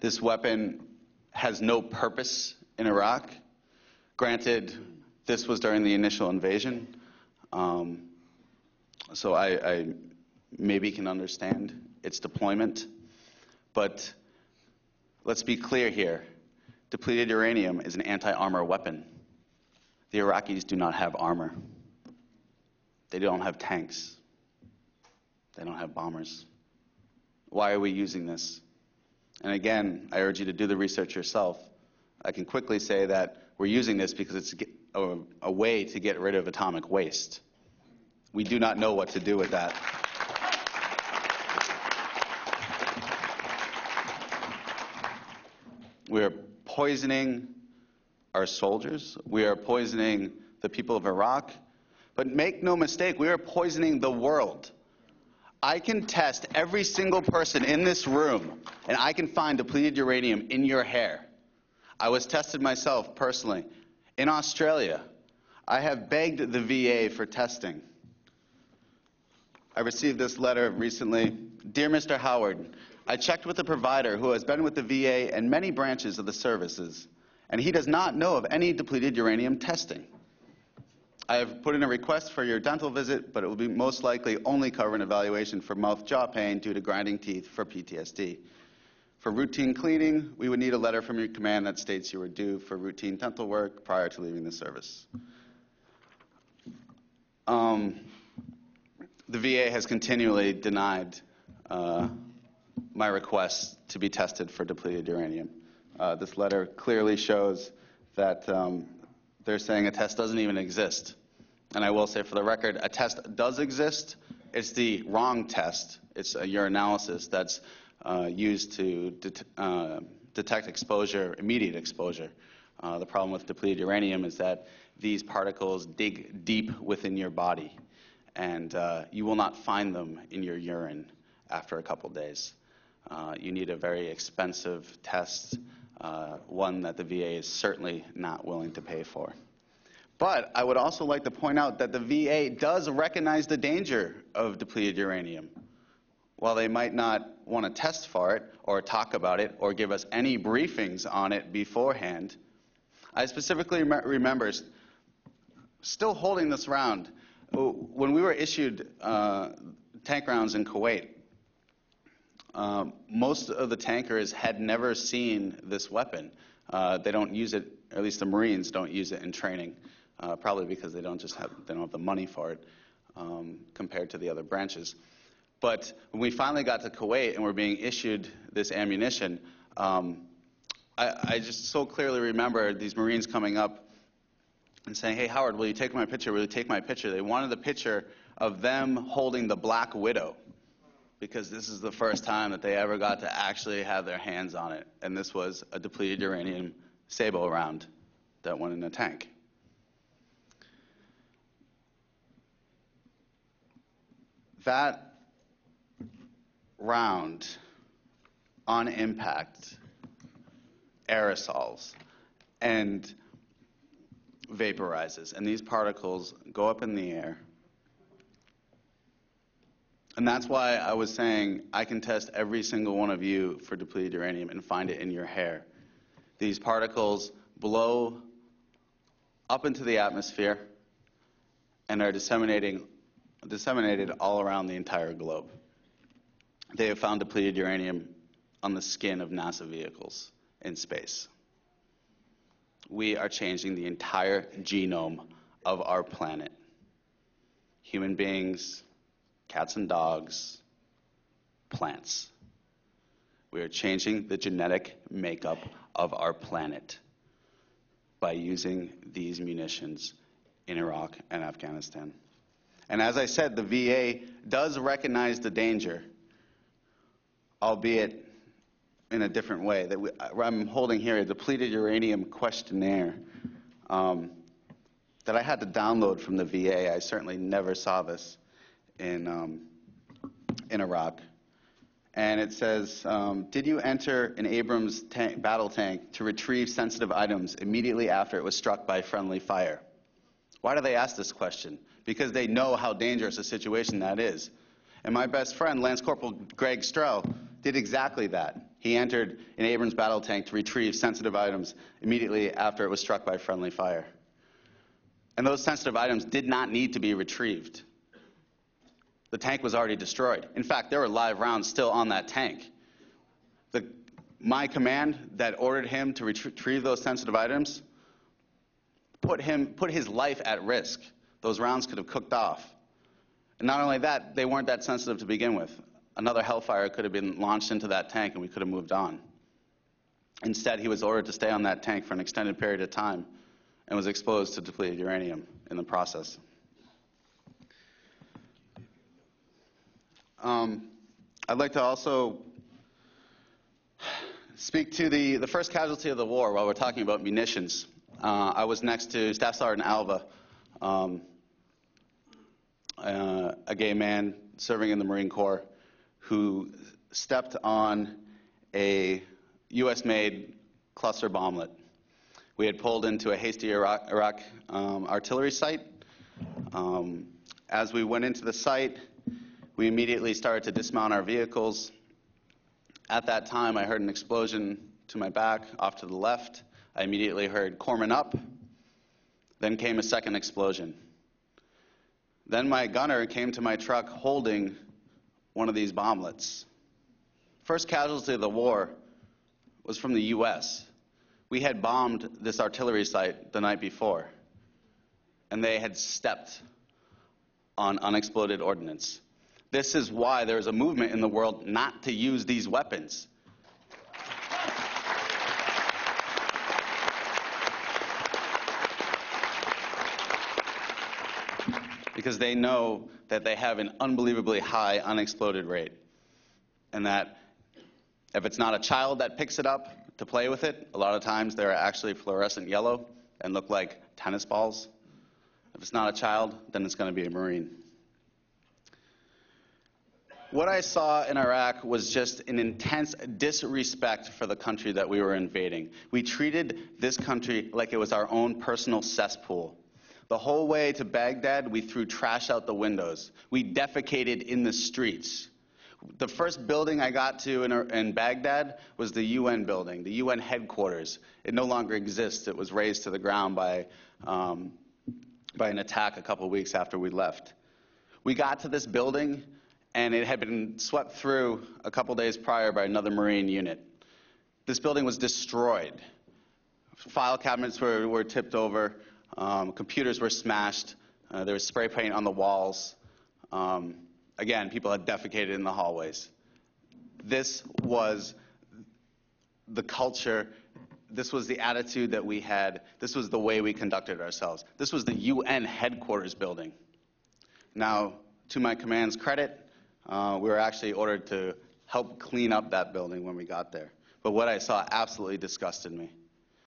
This weapon has no purpose in Iraq. Granted, this was during the initial invasion, so I maybe can understand its deployment. But let's be clear here. Depleted uranium is an anti-armor weapon. The Iraqis do not have armor. They don't have tanks. They don't have bombers. Why are we using this? And again, I urge you to do the research yourself. I can quickly say that we're using this because it's a way to get rid of atomic waste. We do not know what to do with that. We are poisoning our soldiers. We are poisoning the people of Iraq. But make no mistake, we are poisoning the world. I can test every single person in this room, and I can find depleted uranium in your hair. I was tested myself personally. In Australia, I have begged the VA for testing. I received this letter recently. Dear Mr. Howard, I checked with a provider who has been with the VA and many branches of the services, and he does not know of any depleted uranium testing. I have put in a request for your dental visit, but it will be most likely only cover an evaluation for mouth-jaw pain due to grinding teeth for PTSD. For routine cleaning, we would need a letter from your command that states you are due for routine dental work prior to leaving the service. The VA has continually denied my request to be tested for depleted uranium. This letter clearly shows that they're saying a test doesn't even exist. And I will say for the record, a test does exist. It's the wrong test. It's a urinalysis that's used to detect exposure, immediate exposure. The problem with depleted uranium is that these particles dig deep within your body, and you will not find them in your urine after a couple days. You need a very expensive test, one that the VA is certainly not willing to pay for. But I would also like to point out that the VA does recognize the danger of depleted uranium. While they might not want to test for it or talk about it or give us any briefings on it beforehand, I specifically remember still holding this round. When we were issued tank rounds in Kuwait, most of the tankers had never seen this weapon. They don't use it, or at least the Marines don't use it in training, probably because they don't have the money for it compared to the other branches. But when we finally got to Kuwait and were being issued this ammunition, I just so clearly remember these Marines coming up and saying, "Hey, Howard, will you take my picture? Will you take my picture?" They wanted the picture of them holding the Black Widow, because this is the first time that they ever got to actually have their hands on it. And this was a depleted uranium sabot round that went in a tank. That round, on impact, aerosols and vaporizes, and these particles go up in the air. And that's why I was saying I can test every single one of you for depleted uranium and find it in your hair. These particles blow up into the atmosphere and are disseminated all around the entire globe. They have found depleted uranium on the skin of NASA vehicles in space. We are changing the entire genome of our planet. Human beings, cats and dogs, plants. We are changing the genetic makeup of our planet by using these munitions in Iraq and Afghanistan. And as I said, the VA does recognize the danger, albeit in a different way. I'm holding here a depleted uranium questionnaire that I had to download from the VA. I certainly never saw this in Iraq. And it says, did you enter an Abrams battle tank to retrieve sensitive items immediately after it was struck by friendly fire? Why do they ask this question? Because they know how dangerous a situation that is. And my best friend, Lance Corporal Greg Strell, did exactly that. He entered an Abrams battle tank to retrieve sensitive items immediately after it was struck by friendly fire. And those sensitive items did not need to be retrieved. The tank was already destroyed. In fact, there were live rounds still on that tank. My command that ordered him to retrieve those sensitive items put his life at risk. Those rounds could have cooked off. And not only that, they weren't that sensitive to begin with. Another hellfire could have been launched into that tank and we could have moved on. Instead, he was ordered to stay on that tank for an extended period of time and was exposed to depleted uranium in the process. I'd like to also speak to the first casualty of the war while we're talking about munitions. I was next to Staff Sergeant Alva, a gay man serving in the Marine Corps who stepped on a U.S.-made cluster bomblet. We had pulled into a hasty Iraq artillery site. As we went into the site, we immediately started to dismount our vehicles. At that time, I heard an explosion to my back, off to the left. I immediately heard corpsman up. Then came a second explosion. Then my gunner came to my truck holding one of these bomblets. First casualty of the war was from the U.S. We had bombed this artillery site the night before, and they had stepped on unexploded ordnance. This is why there is a movement in the world not to use these weapons. Because they know that they have an unbelievably high unexploded rate. And that if it's not a child that picks it up to play with it, a lot of times they're actually fluorescent yellow and look like tennis balls. If it's not a child, then it's going to be a Marine. What I saw in Iraq was just an intense disrespect for the country that we were invading. We treated this country like it was our own personal cesspool. The whole way to Baghdad, we threw trash out the windows. We defecated in the streets. The first building I got to in Baghdad was the UN building, the UN headquarters. It no longer exists. It was razed to the ground by an attack a couple weeks after we left. We got to this building, and it had been swept through a couple days prior by another Marine unit. This building was destroyed. File cabinets were tipped over. Computers were smashed. There was spray paint on the walls. Again, people had defecated in the hallways. This was the culture. This was the attitude that we had. This was the way we conducted ourselves. This was the UN headquarters building. Now, to my command's credit, we were actually ordered to help clean up that building when we got there. But what I saw absolutely disgusted me.